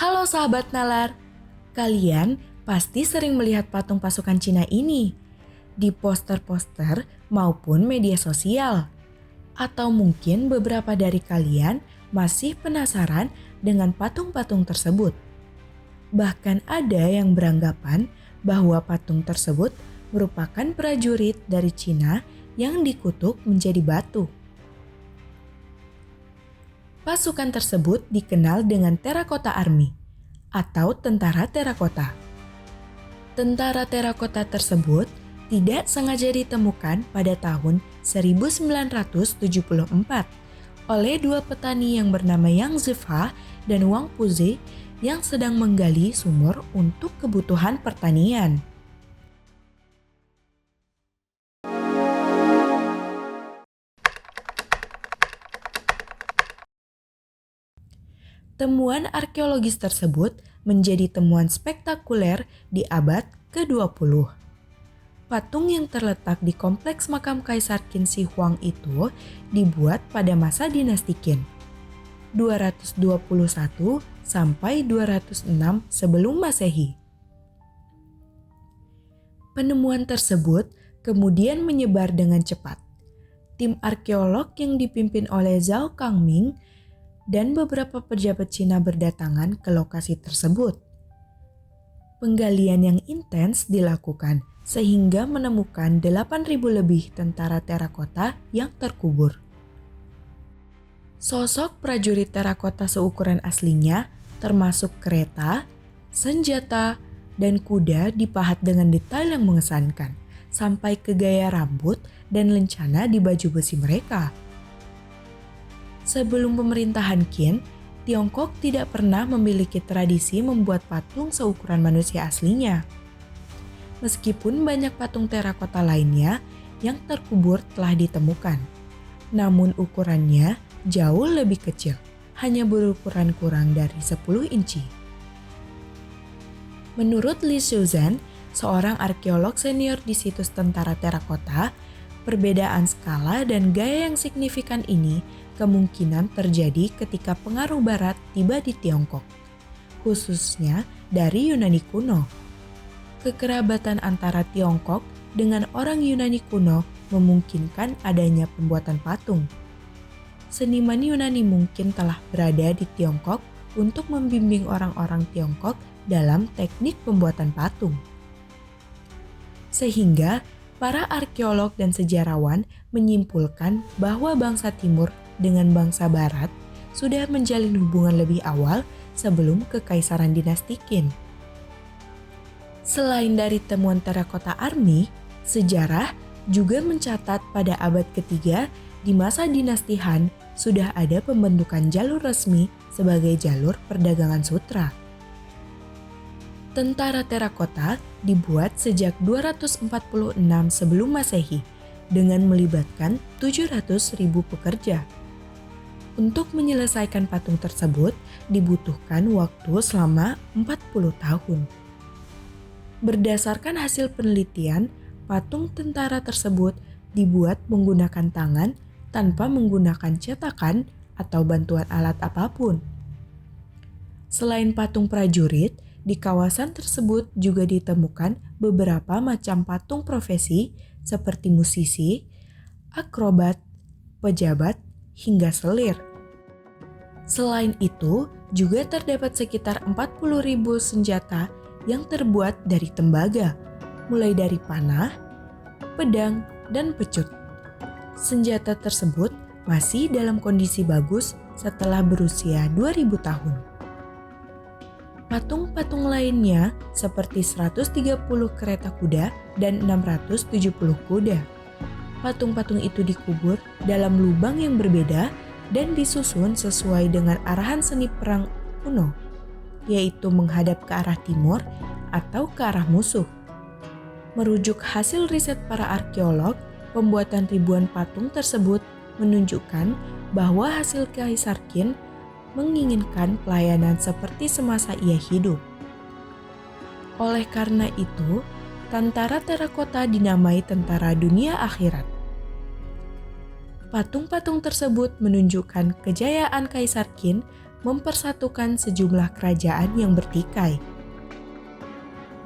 Halo sahabat nalar, kalian pasti sering melihat patung pasukan Cina ini di poster-poster maupun media sosial. Atau mungkin beberapa dari kalian masih penasaran dengan patung-patung tersebut. Bahkan ada yang beranggapan bahwa patung tersebut merupakan prajurit dari Cina yang dikutuk menjadi batu. Pasukan tersebut dikenal dengan Terracotta Army atau tentara terakota. Tentara terakota tersebut tidak sengaja ditemukan pada tahun 1974 oleh dua petani yang bernama Yang Zifa dan Wang Puzi yang sedang menggali sumur untuk kebutuhan pertanian. Temuan arkeologis tersebut menjadi temuan spektakuler di abad ke-20. Patung yang terletak di kompleks makam Kaisar Qin Shi Huang itu dibuat pada masa dinasti Qin, 221 sampai 206 sebelum Masehi. Penemuan tersebut kemudian menyebar dengan cepat. Tim arkeolog yang dipimpin oleh Zhao Kangming dan beberapa pejabat Cina berdatangan ke lokasi tersebut. Penggalian yang intens dilakukan sehingga menemukan 8.000 lebih tentara terakota yang terkubur. Sosok prajurit terakota seukuran aslinya termasuk kereta, senjata, dan kuda dipahat dengan detail yang mengesankan, sampai ke gaya rambut dan lencana di baju besi mereka. Sebelum pemerintahan Qin, Tiongkok tidak pernah memiliki tradisi membuat patung seukuran manusia aslinya. Meskipun banyak patung terakota lainnya yang terkubur telah ditemukan, namun ukurannya jauh lebih kecil, hanya berukuran kurang dari 10 inci. Menurut Li Shuzhen, seorang arkeolog senior di situs tentara terakota, perbedaan skala dan gaya yang signifikan ini kemungkinan terjadi ketika pengaruh barat tiba di Tiongkok, khususnya dari Yunani kuno. Kekerabatan antara Tiongkok dengan orang Yunani kuno memungkinkan adanya pembuatan patung. Seniman Yunani mungkin telah berada di Tiongkok untuk membimbing orang-orang Tiongkok dalam teknik pembuatan patung. Sehingga para arkeolog dan sejarawan menyimpulkan bahwa bangsa Timur dengan bangsa Barat sudah menjalin hubungan lebih awal sebelum Kekaisaran Dinasti Qin. Selain dari temuan Terracotta Army, sejarah juga mencatat pada abad ketiga di masa Dinasti Han sudah ada pembentukan jalur resmi sebagai jalur perdagangan sutra. Tentara terakota dibuat sejak 246 sebelum Masehi dengan melibatkan 700.000 pekerja. Untuk menyelesaikan patung tersebut dibutuhkan waktu selama 40 tahun. Berdasarkan hasil penelitian, patung tentara tersebut dibuat menggunakan tangan tanpa menggunakan cetakan atau bantuan alat apapun. Selain patung prajurit, di kawasan tersebut juga ditemukan beberapa macam patung profesi seperti musisi, akrobat, pejabat, hingga selir. Selain itu, juga terdapat sekitar 40.000 senjata yang terbuat dari tembaga, mulai dari panah, pedang, dan pecut. Senjata tersebut masih dalam kondisi bagus setelah berusia 2000 tahun. Patung-patung lainnya seperti 130 kereta kuda dan 670 kuda. Patung-patung itu dikubur dalam lubang yang berbeda dan disusun sesuai dengan arahan seni perang kuno, yaitu menghadap ke arah timur atau ke arah musuh. Merujuk hasil riset para arkeolog, pembuatan ribuan patung tersebut menunjukkan bahwa hasil Kaisar Qin menginginkan pelayanan seperti semasa ia hidup. Oleh karena itu, tentara terakota dinamai tentara dunia akhirat. Patung-patung tersebut menunjukkan kejayaan Kaisar Qin mempersatukan sejumlah kerajaan yang bertikai.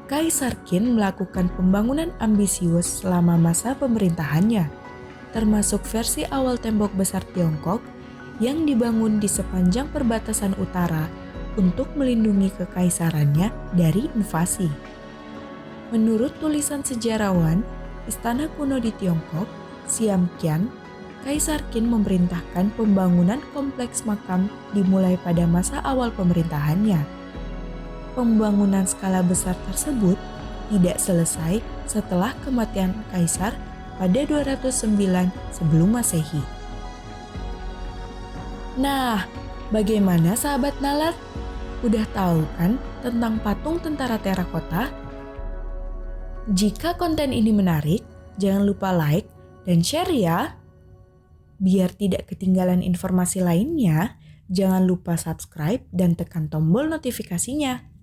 Kaisar Qin melakukan pembangunan ambisius selama masa pemerintahannya, termasuk versi awal tembok besar Tiongkok yang dibangun di sepanjang perbatasan utara untuk melindungi kekaisarannya dari invasi. Menurut tulisan sejarawan Istana Kuno di Tiongkok, Siam Kian, Kaisar Qin memerintahkan pembangunan kompleks makam dimulai pada masa awal pemerintahannya. Pembangunan skala besar tersebut tidak selesai setelah kematian Kaisar pada 209 sebelum Masehi. Nah, bagaimana sahabat nalar? Udah tahu kan tentang patung tentara terakota? Jika konten ini menarik, jangan lupa like dan share ya. Biar tidak ketinggalan informasi lainnya, jangan lupa subscribe dan tekan tombol notifikasinya.